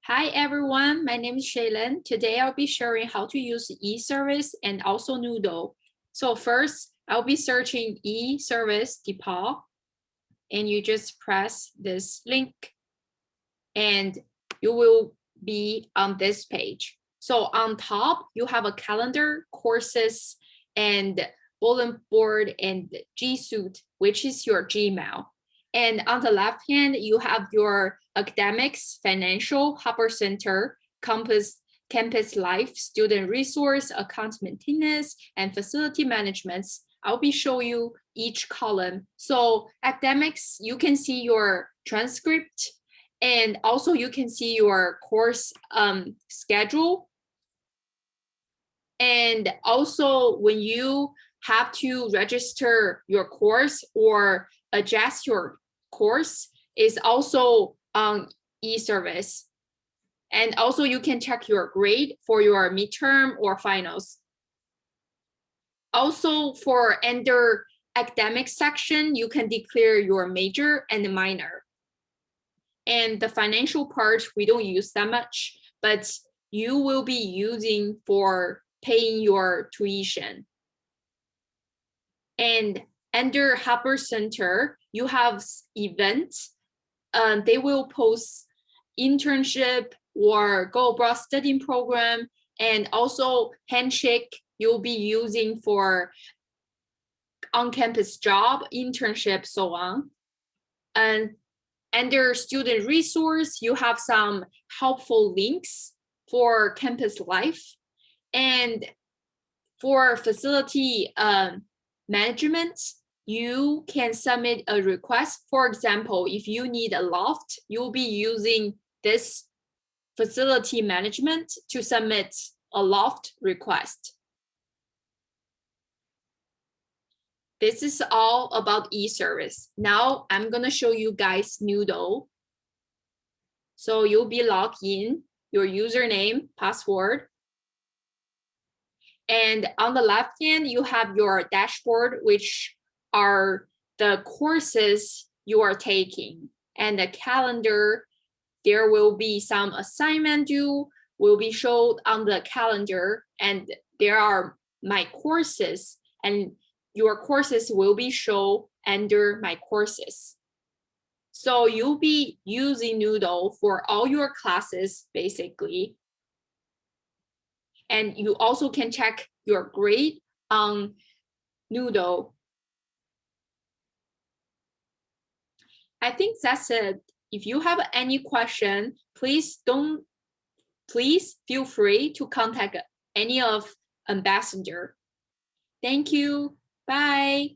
Hi everyone, my name is Shaelyn. Today I'll be sharing how to use e-service and also Moodle. So first, I'll be searching e-service DePauw, and you just press this link and you will be on this page. So on top, you have a calendar, courses, and bulletin board and G Suite, which is your Gmail. And on the left hand, you have your academics, financial, Hopper Center, campus life, student resource, account maintenance, and facility management. I'll be showing you each column. So academics, you can see your transcript, and also you can see your course schedule. And also when you have to register your course or adjust your course is also on e-service. And also you can check your grade for your midterm or finals. Also for under academic section, you can declare your major and minor. And the financial part, we don't use that much, but you will be using for paying your tuition. And under Hopper Center, you have events. They will post internship or go abroad studying program, and also Handshake you'll be using for on-campus job, internship, so on. And under student resource, you have some helpful links for campus life. And for facility management, you can submit a request. For example, if you need a loft, you'll be using this facility management to submit a loft request. This is all about e-service. Now I'm gonna show you guys Moodle. So you'll be logged in, your username, password. And on the left hand, you have your dashboard, which are the courses you are taking. And the calendar, there will be some assignment due, will be showed on the calendar. And there are my courses, and your courses will be shown under my courses. So you'll be using Moodle for all your classes, basically. And you also can check your grade on Moodle. I think that's it. If you have any question, please feel free to contact any of ambassador. Thank you. Bye.